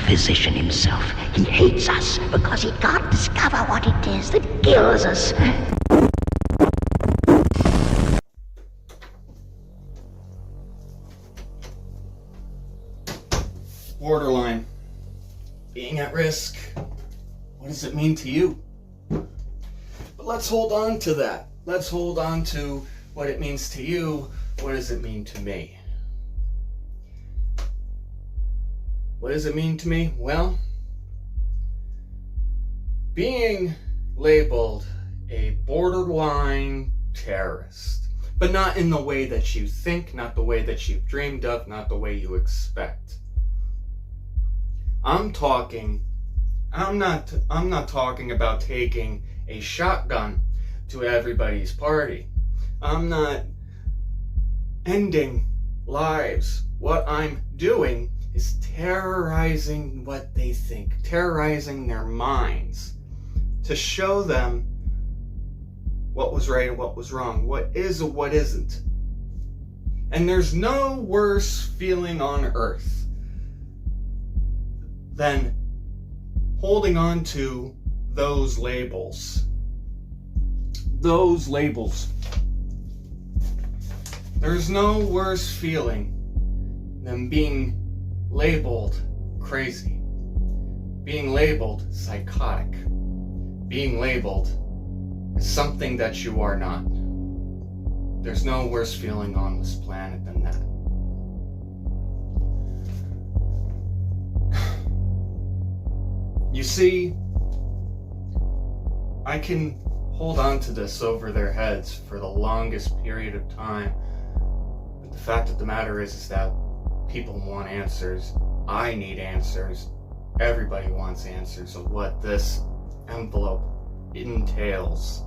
physician himself. He hates us because he can't discover what it is that kills us. Borderline. Being at risk. What does it mean to you? But let's hold on to that. Let's hold on to what it means to you. What does it mean to me? What does it mean to me? Well, being labeled a borderline terrorist, but not in the way that you think, not the way that you've dreamed of, not the way you expect. I'm not talking about taking a shotgun to everybody's party. I'm not ending lives. What I'm doing is terrorizing what they think, terrorizing their minds, to show them what was right and what was wrong, what is and what isn't. And there's no worse feeling on earth than holding on to those labels. Those labels. There's no worse feeling than being labeled crazy, being labeled psychotic, being labeled as something that you are not. There's no worse feeling on this planet than that. You see, I can hold on to this over their heads for the longest period of time. But the fact of the matter is that people want answers. I need answers. Everybody wants answers of what this envelope entails.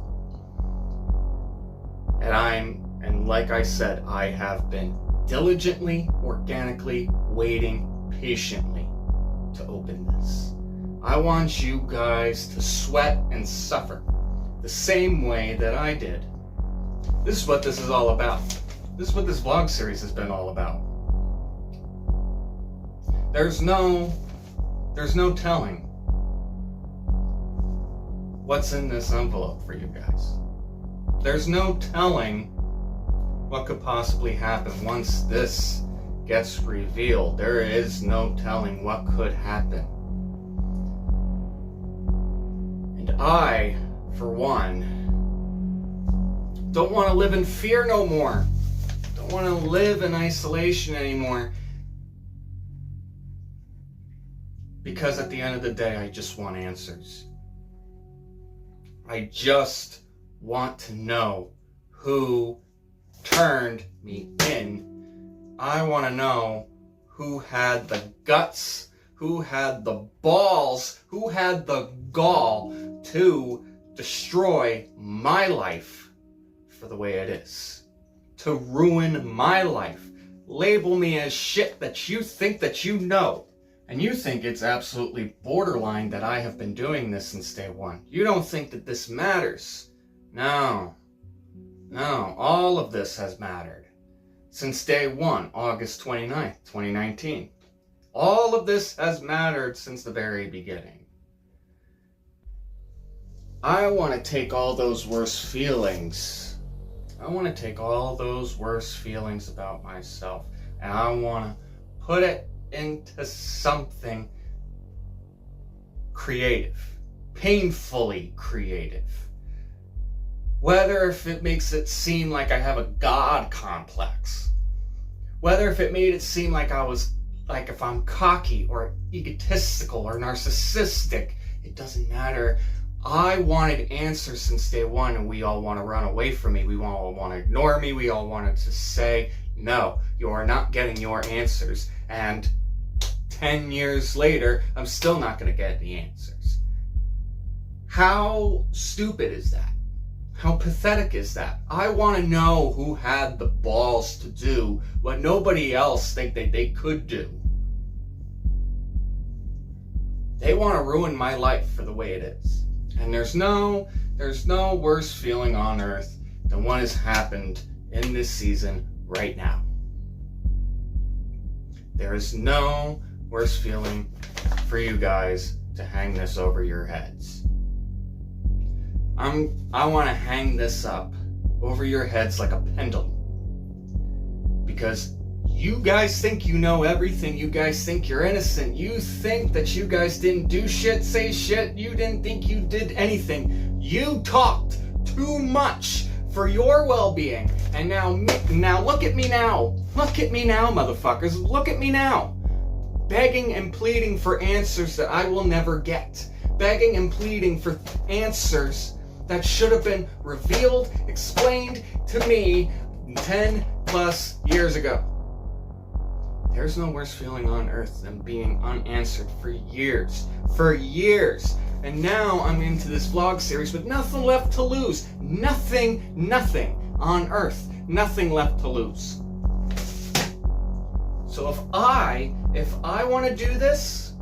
And like I said, I have been diligently, organically waiting patiently to open this. I want you guys to sweat and suffer the same way that I did. This is what this is all about. This is what this vlog series has been all about. There's no telling what's in this envelope for you guys. There's no telling what could possibly happen once this gets revealed. There is no telling what could happen. And I, for one, don't want to live in fear no more. Don't want to live in isolation anymore. Because at the end of the day, I just want answers. I just want to know who turned me in. I want to know who had the guts, who had the balls, who had the gall to destroy my life for the way it is. To ruin my life. Label me as shit that you think that you know. And you think it's absolutely borderline that I have been doing this since day one. You don't think that this matters. No, all of this has mattered. Since day one, August 29th, 2019. All of this has mattered since the very beginning. I want to take all those worst feelings. I want to take all those worst feelings about myself and I want to put it into something creative, painfully creative. Whether if it makes it seem like I have a God complex, whether if it made it seem like if I'm cocky or egotistical or narcissistic, it doesn't matter. I wanted answers since day one, and we all want to run away from me. We all want to ignore me. We all wanted to say, no, you are not getting your answers. And 10 years later, I'm still not going to get the answers. How stupid is that? How pathetic is that? I want to know who had the balls to do what nobody else think that they could do. They want to ruin my life for the way it is. And there's no worse feeling on earth than what has happened in this season right now. There is no worse feeling for you guys to hang this over your heads. I want to hang this up over your heads like a pendulum. Because you guys think you know everything. You guys think you're innocent. You think that you guys didn't do shit, say shit. You didn't think you did anything. You talked too much for your well-being. And now look at me now. Look at me now, motherfuckers. Look at me now. Begging and pleading for answers that I will never get. Begging and pleading for answers that should have been revealed, explained to me 10 plus years ago. There's no worse feeling on earth than being unanswered for years. For years. And now I'm into this vlog series with nothing left to lose. Nothing on earth. Nothing left to lose. So if I want to do this,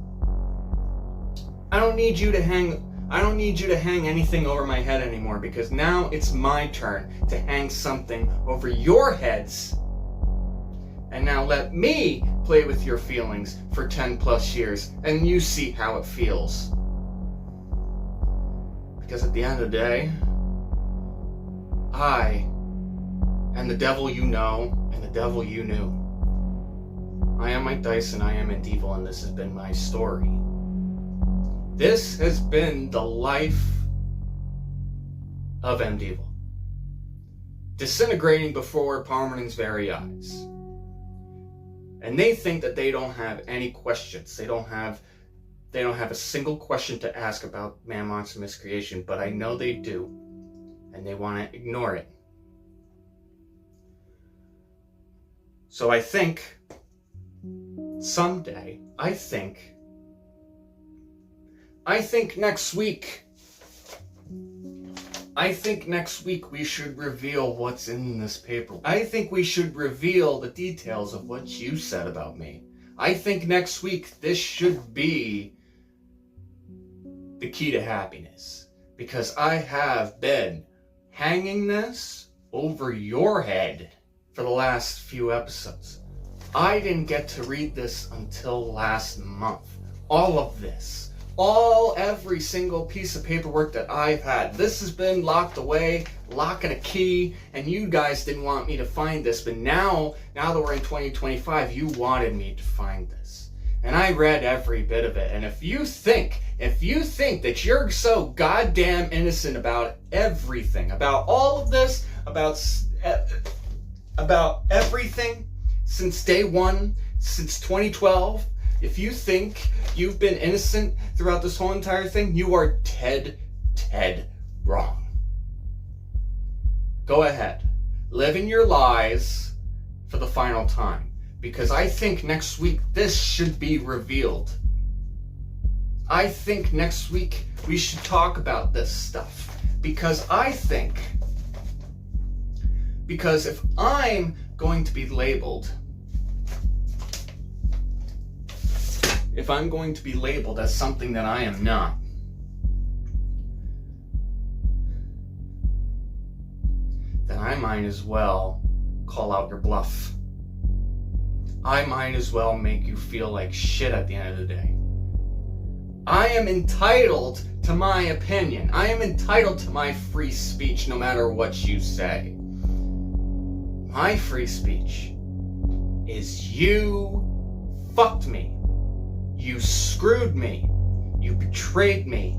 I don't need you to hang anything over my head anymore, because now it's my turn to hang something over your heads. And now let me play with your feelings for 10 plus years, and you see how it feels. Because at the end of the day, I am the devil you know, and the devil you knew. I am Mike Dyson, I am MDDEVIL, and this has been my story. This has been the life of MDDEVIL. Disintegrating before Palmerton's very eyes. And they think that they don't have any questions. They don't have a single question to ask about Man Monster Miscreation, but I know they do. And they want to ignore it. So I think someday, I think next week we should reveal what's in this paper. I think we should reveal the details of what you said about me. I think next week this should be the key to happiness. Because I have been hanging this over your head for the last few episodes. I didn't get to read this until last month. All of this. Every single piece of paperwork that I've had. This has been locked away, lock and a key, and you guys didn't want me to find this, but now that we're in 2025, you wanted me to find this. And I read every bit of it, and if you think that you're so goddamn innocent about everything, about all of this, about everything since day one, since 2012, if you think you've been innocent throughout this whole entire thing, you are dead wrong. Go ahead. Live in your lies for the final time. Because I think next week this should be revealed. I think next week we should talk about this stuff. Because if I'm going to be labeled as something that I am not, then I might as well call out your bluff. I might as well make you feel like shit at the end of the day. I am entitled to my opinion. I am entitled to my free speech no matter what you say. My free speech is you fucked me. You screwed me. You betrayed me.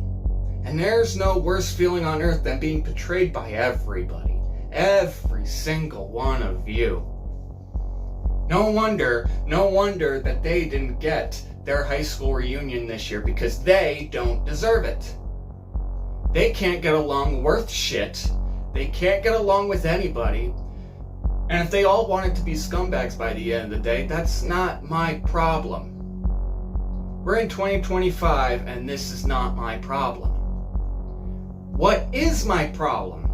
And there's no worse feeling on earth than being betrayed by everybody. Every single one of you. No wonder that they didn't get their high school reunion this year, because they don't deserve it. They can't get along worth shit. They can't get along with anybody. And if they all wanted to be scumbags by the end of the day, that's not my problem. We're in 2025, and this is not my problem. What is my problem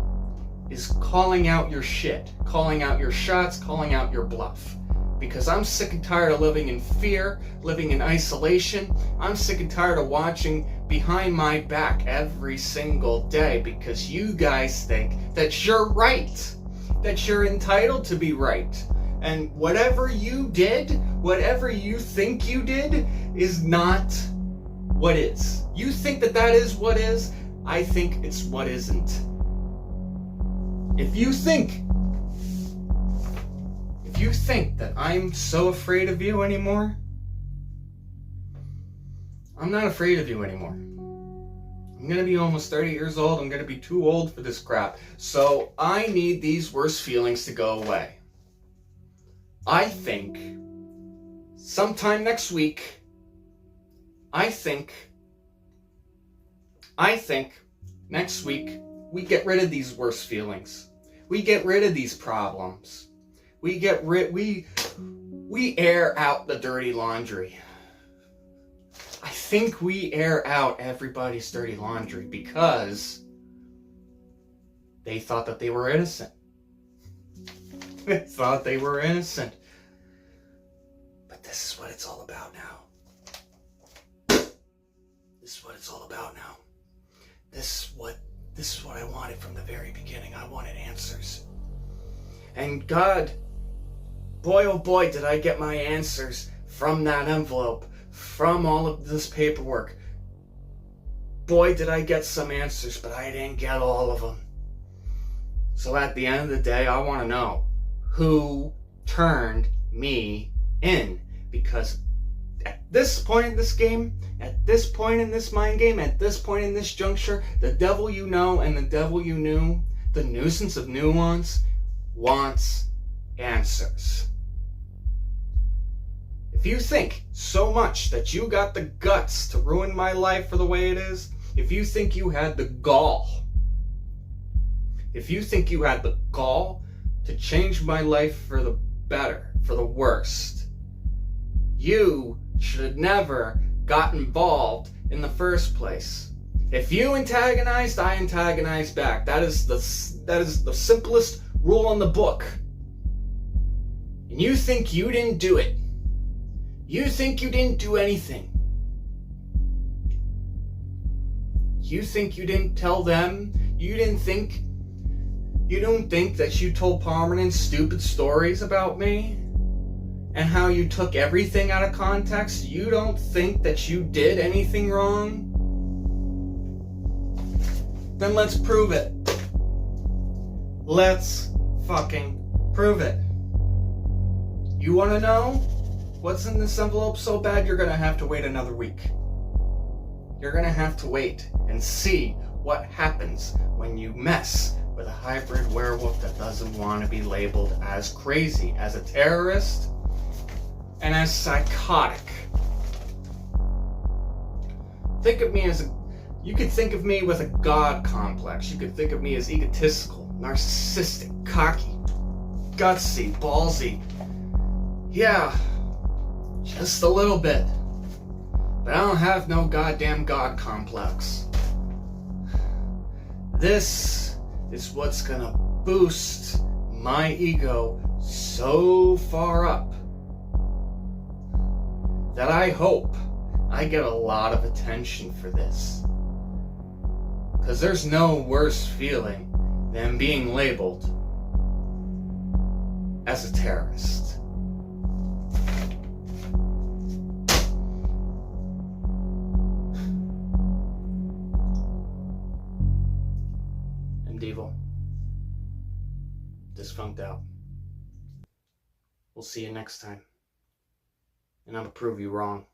is calling out your shit, calling out your shots, calling out your bluff. Because I'm sick and tired of living in fear, living in isolation. I'm sick and tired of watching behind my back every single day, because you guys think that you're right, that you're entitled to be right. And whatever you did, whatever you think you did, is not what is. You think that that is what is. I think it's what isn't. If you think that I'm so afraid of you anymore, I'm not afraid of you anymore. I'm gonna be almost 30 years old. I'm gonna be too old for this crap. So I need these worst feelings to go away. I think sometime next week, I think next week we get rid of these worst feelings. We get rid of these problems. We air out the dirty laundry. I think we air out everybody's dirty laundry because they thought that they were innocent. They thought they were innocent. But this is what it's all about now. This is what it's all about now. This is what I wanted from the very beginning. I wanted answers. And God, boy oh boy, did I get my answers from that envelope, from all of this paperwork. Boy, did I get some answers, but I didn't get all of them. So at the end of the day, I want to know who turned me in. Because at this point in this game, at this point in this mind game, at this point in this juncture, the devil you know and the devil you knew, the nuisance of nuance, wants answers. If you think so much that you got the guts to ruin my life for the way it is, if you think you had the gall, if you think you had the gall to change my life for the better, for the worst, you should have never got involved in the first place. If you antagonized, I antagonized back. That is the simplest rule in the book. And you think you didn't do it. You think you didn't do anything. You think you didn't tell them. You don't think that you told Palmerton stupid stories about me and how you took everything out of context. You don't think that you did anything wrong? Then let's prove it. Let's fucking prove it. You want to know what's in this envelope so bad? You're going to have to wait another week. You're going to have to wait and see what happens when you mess with a hybrid werewolf that doesn't want to be labeled as crazy, as a terrorist, and as psychotic. Think of me as you could think of me with a god complex. You could think of me as egotistical, narcissistic, cocky, gutsy, ballsy. Yeah, just a little bit. But I don't have no goddamn god complex. This is what's gonna boost my ego so far up that I hope I get a lot of attention for this. Because there's no worse feeling than being labeled as a terrorist. MDDEVIL. Dysfunct out. We'll see you next time. And I'm gonna prove you wrong.